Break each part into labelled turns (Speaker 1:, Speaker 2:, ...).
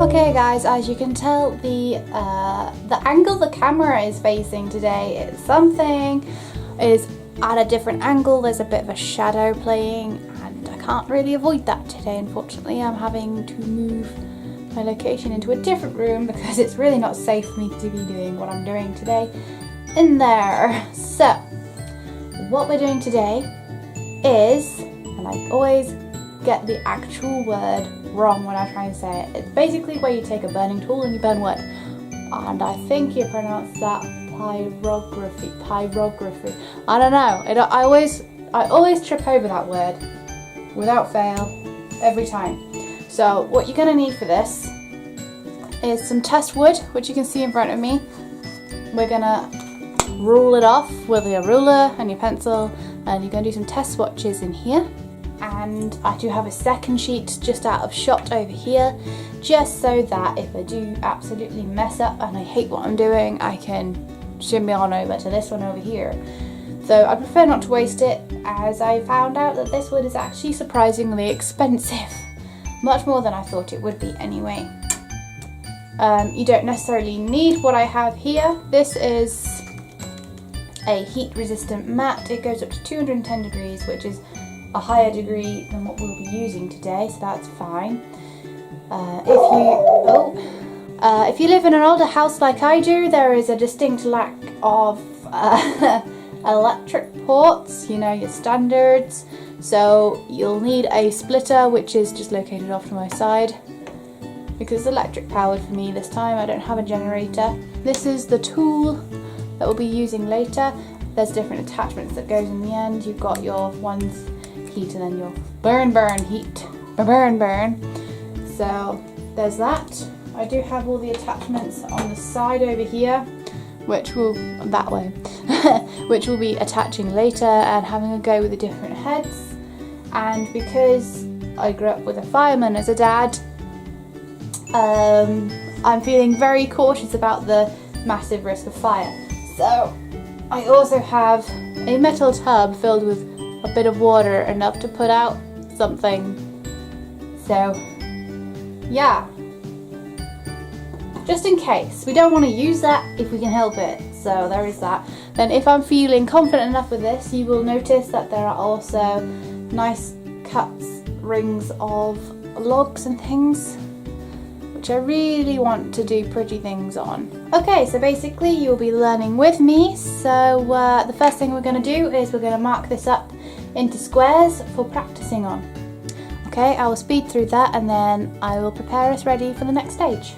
Speaker 1: Okay guys, as you can tell, the angle the camera is facing today is at a different angle. There's a bit of a shadow playing and I can't really avoid that today, unfortunately. I'm having to move my location into a different room because it's really not safe for me to be doing what I'm doing today in there. So, what we're doing today is, and I always get the actual word wrong when I try and say it. It's basically where you take a burning tool and you burn wood. And I think you pronounce that pyrography. I don't know. I always trip over that word without fail every time. So what you're gonna need for this is some test wood, which you can see in front of me. We're gonna rule it off with your ruler and your pencil, and you're gonna do some test swatches in here. And I do have a second sheet just out of shot over here, just so that if I do absolutely mess up and I hate what I'm doing, I can shimmy on over to this one over here. So I prefer not to waste it, as I found out that this wood is actually surprisingly expensive. Much more than I thought it would be anyway. You don't necessarily need what I have here. This is a heat resistant mat. It goes up to 210 degrees, which is a higher degree than what we'll be using today, so that's fine. If you live in an older house like I do, there is a distinct lack of electric ports, you know, your standards. So you'll need a splitter, which is just located off to my side, because it's electric powered for me this time. I don't have a generator. This is the tool that we'll be using later. There's different attachments that goes in the end. You've got your ones heat and then your burn heat, burn. So there's that. I do have all the attachments on the side over here, which will which we'll be attaching later and having a go with the different heads. And because I grew up with a fireman as a dad, I'm feeling very cautious about the massive risk of fire. So I also have a metal tub filled with a bit of water, enough to put out something. So yeah, just in case. We don't want to use that if we can help it, so there is that. Then if I'm feeling confident enough with this, you will notice that there are also nice cuts, rings of logs and things, which I really want to do pretty things on. Okay, so basically you'll be learning with me. So the first thing we're going to do is we're going to mark this up into squares for practicing on. Okay, I will speed through that and then I will prepare us ready for the next stage.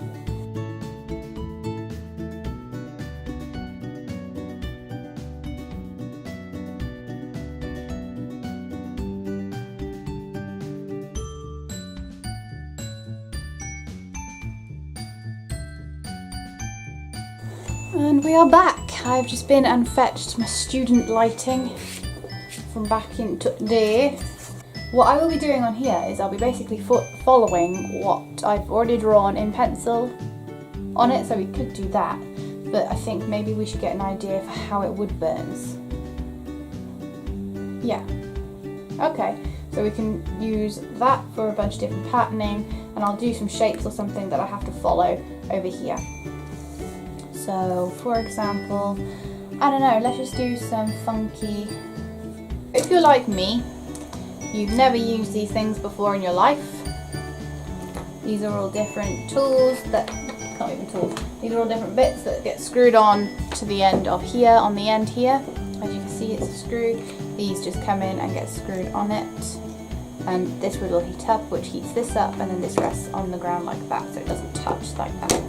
Speaker 1: And we are back. I've just been and fetched my student lighting from back in there. What I will be doing on here is I'll be basically following what I've already drawn in pencil on it, so we could do that, but I think maybe we should get an idea of how it wood burns. Yeah, okay, so we can use that for a bunch of different patterning, and I'll do some shapes or something that I have to follow over here. So for example, I don't know, let's just do some funky. If you're like me, you've never used these things before in your life. These are all different tools that, not even tools, these are all different bits that get screwed on to the end of here, on the end here. As you can see, it's a screw. These just come in and get screwed on it. And this wood will heat up, which heats this up, and then this rests on the ground like that, so it doesn't touch like that.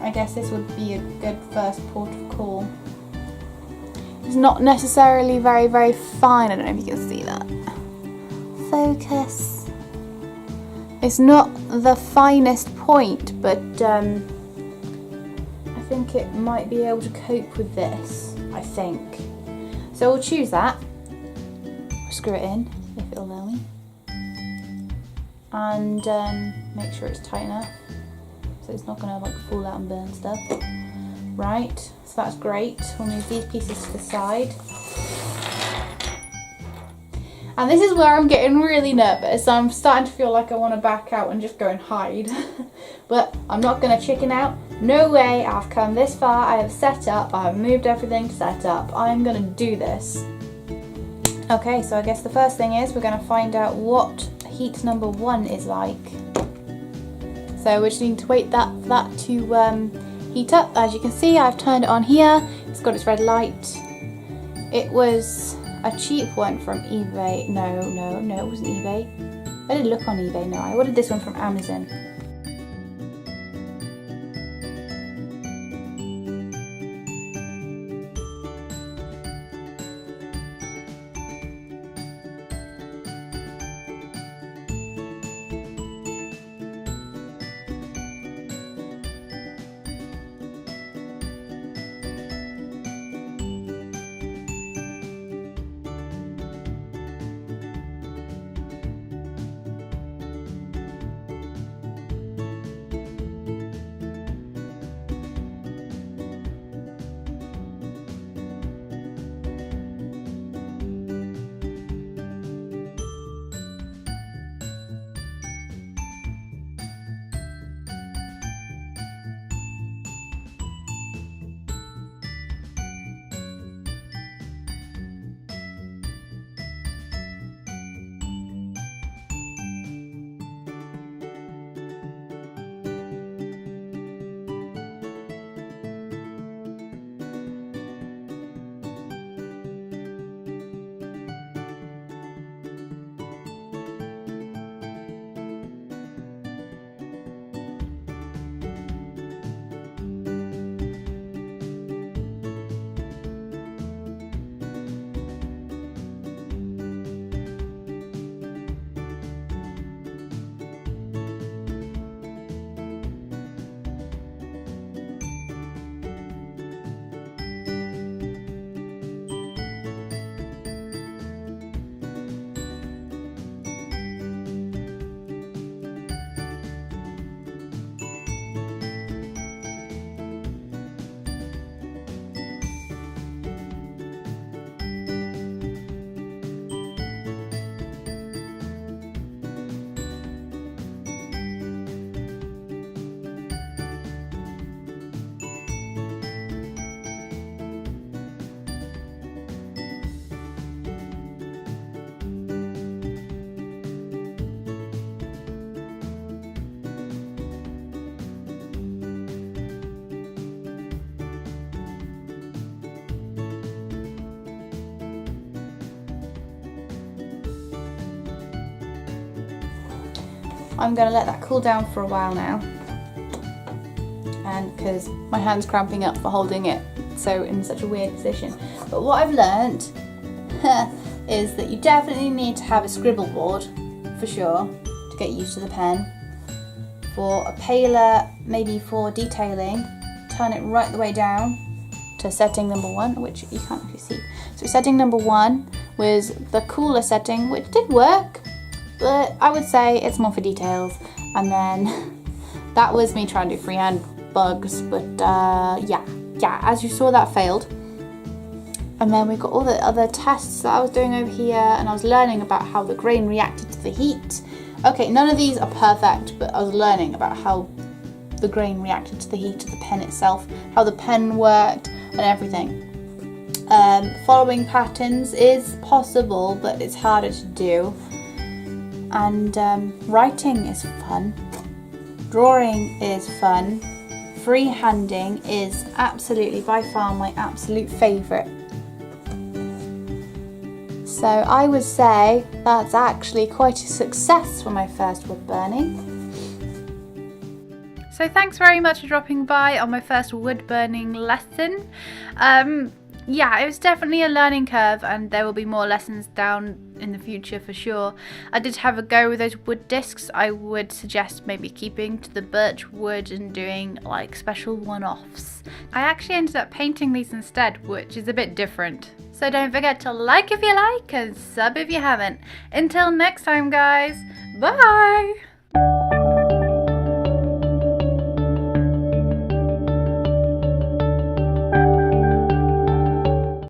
Speaker 1: I guess this would be a good first port of call. It's not necessarily very, very fine. I don't know if you can see that. Focus. It's not the finest point, but I think it might be able to cope with this, I think. So we'll choose that. Screw it in, if it'll allow me. And make sure it's tight enough, so it's not going to like fall out and burn stuff. Right, so that's great. We'll move these pieces to the side. And this is where I'm getting really nervous. I'm starting to feel like I want to back out and just go and hide. But I'm not going to chicken out. No way, I've come this far, I have set up, I have moved everything to set up. I'm going to do this. Okay, so I guess the first thing is we're going to find out what heat number 1 is like. So we just need to wait for that to heat up. As you can see, I've turned it on here. It's got its red light. It was a cheap one from eBay. No, it wasn't eBay. I didn't look on eBay, no. I ordered this one from Amazon. I'm going to let that cool down for a while now, and because my hand's cramping up for holding it so in such a weird position. But what I've learnt is that you definitely need to have a scribble board for sure to get used to the pen. For a paler, maybe for detailing, turn it right the way down to setting number 1, which you can't actually see. So setting number 1 was the cooler setting, which did work, but I would say it's more for details. And then that was me trying to do freehand bugs, but yeah, as you saw, that failed. And then we've got all the other tests that I was doing over here, and I was learning about how the grain reacted to the heat. Okay, none of these are perfect, but I was learning about how the grain reacted to the heat of the pen itself, how the pen worked, and everything. Following patterns is possible, but it's harder to do. And writing is fun, drawing is fun, freehanding is absolutely by far my absolute favourite. So I would say that's actually quite a success for my first wood burning. So thanks very much for dropping by on my first wood burning lesson. Yeah, it was definitely a learning curve, and there will be more lessons down in the future for sure. I did have a go with those wood discs. I would suggest maybe keeping to the birch wood and doing like special one-offs. I actually ended up painting these instead, which is a bit different. So don't forget to like if you like and sub if you haven't. Until next time guys, bye!